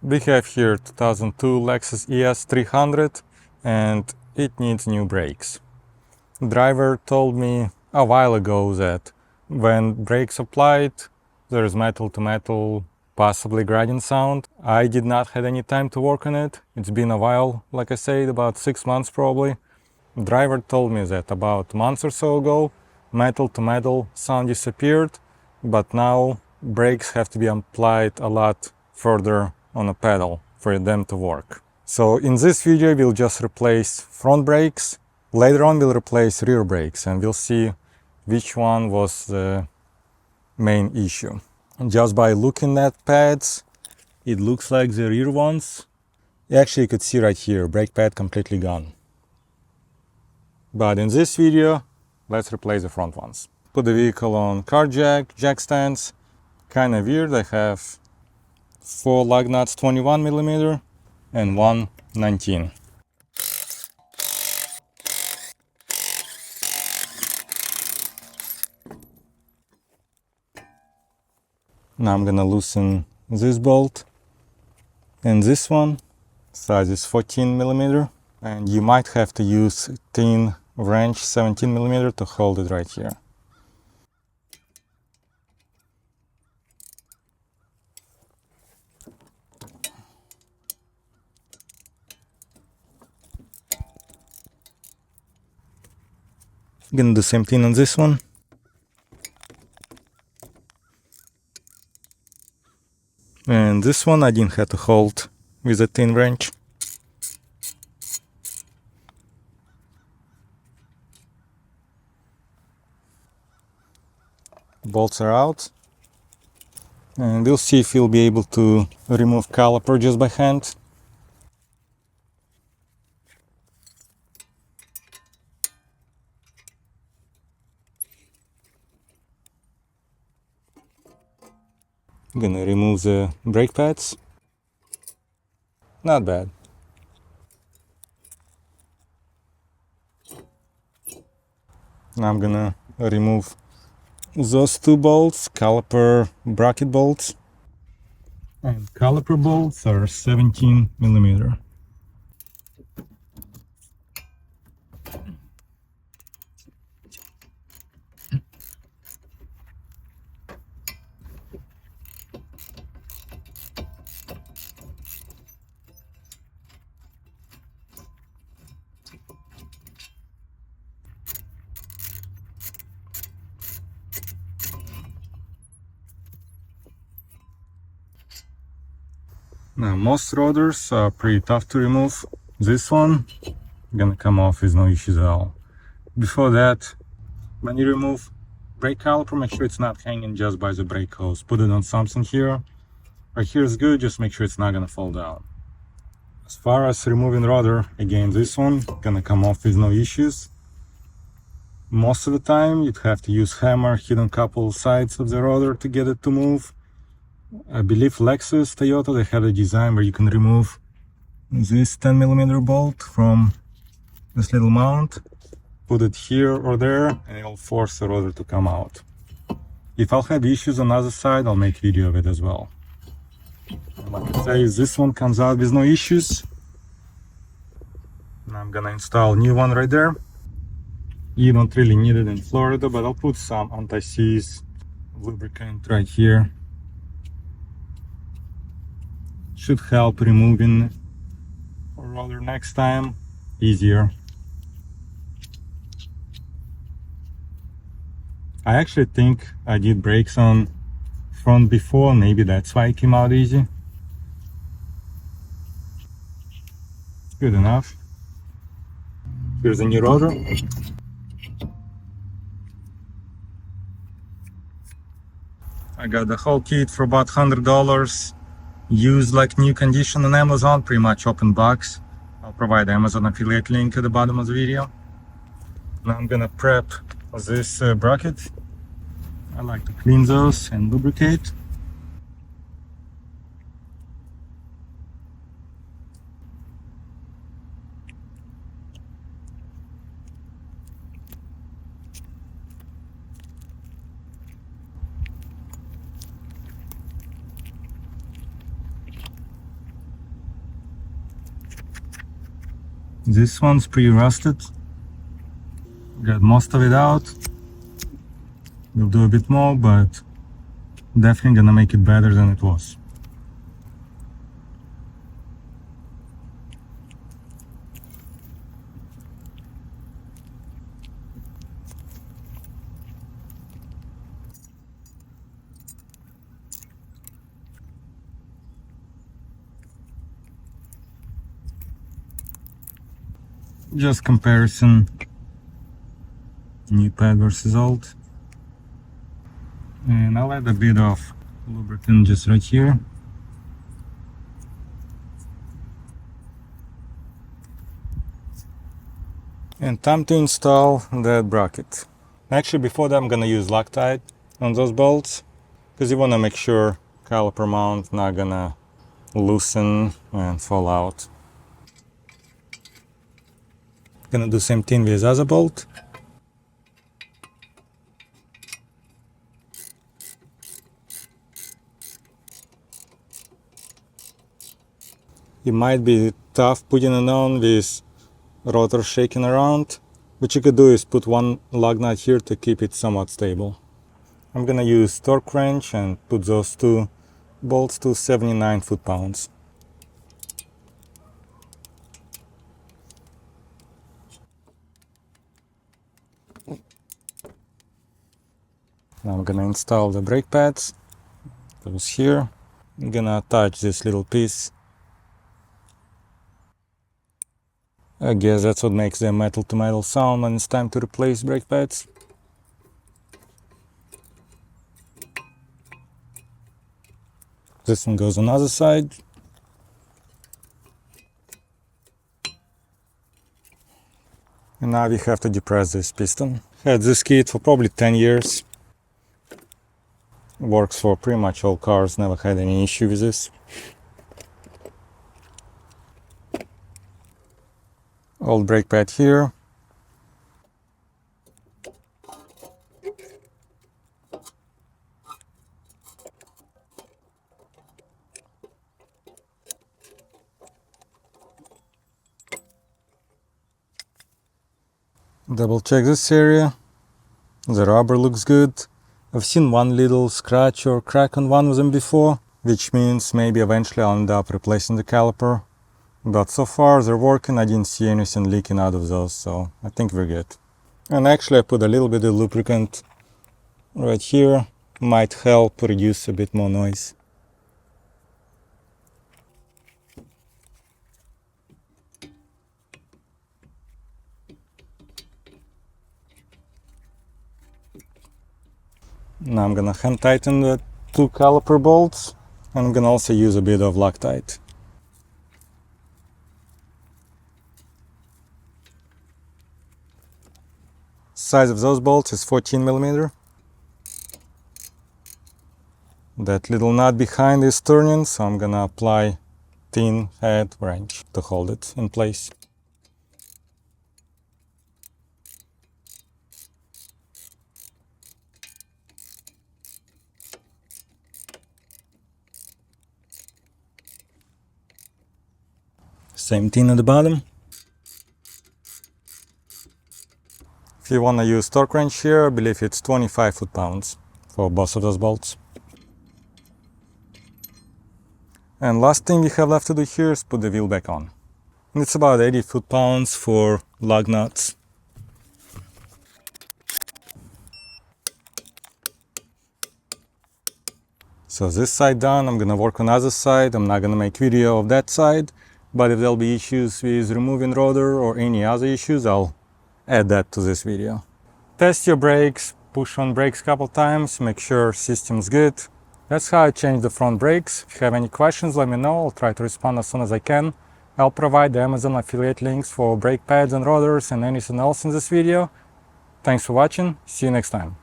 We have here 2002 Lexus ES300 and it needs new brakes. Driver told me a while ago that when brakes applied, there's metal to metal, possibly grinding sound. I did not have any time to work on it. It's been a while, like I said, about 6 months probably. Driver told me that about a month or so ago, metal to metal sound disappeared, but now brakes have to be applied a lot further on a pedal for them to work. So in this video we'll just replace front brakes. Later on we'll replace rear brakes and we'll see which one was the main issue. And just by looking at pads, it looks like the rear ones. Actually you could see right here, brake pad completely gone. But in this video, let's replace the front ones. Put the vehicle on car jack stands. Kind of weird, I have 4 lug nuts 21mm and one 19. Now I'm gonna loosen this bolt and this one. Size is 14mm, and you might have to use thin wrench 17mm to hold it right here. I'm gonna do the same thing on this one. And this one I didn't have to hold with a thin wrench. Bolts are out. And we'll see if we'll be able to remove caliper just by hand. I'm gonna remove the brake pads. Not bad. Now I'm gonna remove those two bolts, caliper bracket bolts. And caliper bolts are 17mm. Now most rotors are pretty tough to remove. This one gonna come off with no issues at all. Before that, when you remove brake caliper, make sure it's not hanging just by the brake hose. Put it on something here. Right here is good, just make sure it's not gonna fall down. As far as removing rotor, again this one gonna come off with no issues. Most of the time you'd have to use hammer, hit on couple sides of the rotor to get it to move. I believe Lexus, Toyota, they have a design where you can remove this 10mm bolt from this little mount, put it here or there, and it'll force the rotor to come out. If I'll have issues on the other side, I'll make video of it as well. And like I say, this one comes out with no issues. And I'm gonna install a new one right there. You don't really need it in Florida, but I'll put some anti-seize lubricant right here. Should help removing rotor next time easier. I actually think I did brakes on front before, maybe that's why it came out easy. Good enough. Here's a new rotor. I got the whole kit for about $100. Used like new condition on Amazon, pretty much open box. I'll provide the Amazon affiliate link at the bottom of the video. Now I'm gonna prep this bracket. I like to clean those and lubricate. This one's pretty rusted. Got most of it out. We'll do a bit more, but definitely gonna make it better than it was. Just comparison, new pad versus old. And I'll add a bit of lubricant just right here. And time to install that bracket. Actually, before that I'm gonna use Loctite on those bolts, because you wanna make sure caliper mount not gonna loosen and fall out. Gonna do same thing with other bolt. It might be tough putting it on with rotor shaking around. What you could do is put one lug nut here to keep it somewhat stable. I'm gonna use torque wrench and put those two bolts to 79 foot-pounds. Now I'm gonna install the brake pads. Those here. I'm gonna attach this little piece. I guess that's what makes the metal to metal sound when it's time to replace brake pads. This one goes on the other side. And now we have to depress this piston. Had this kit for probably 10 years. Works for pretty much all cars, never had any issue with this. Old brake pad here. Double check this area. The rubber looks good. I've seen one little scratch or crack on one of them before, which means maybe eventually I'll end up replacing the caliper. But so far they're working, I didn't see anything leaking out of those, so I think we're good. And actually I put a little bit of lubricant right here, might help reduce a bit more noise. Now I'm gonna hand tighten the two caliper bolts, and I'm gonna also use a bit of Loctite. Size of those bolts is 14mm. That little nut behind is turning, so I'm gonna apply thin head wrench to hold it in place. Same thing at the bottom. If you want to use torque wrench here, I believe it's 25 foot-pounds for both of those bolts. And last thing we have left to do here is put the wheel back on. And it's about 80 foot-pounds for lug nuts. So this side done, I'm gonna work on the other side. I'm not gonna make video of that side, but if there'll be issues with removing rotor or any other issues, I'll add that to this video. Test your brakes, push on brakes a couple times, make sure system's good. That's how I change the front brakes. If you have any questions, let me know. I'll try to respond as soon as I can. I'll provide the Amazon affiliate links for brake pads and rotors and anything else in this video. Thanks for watching. See you next time.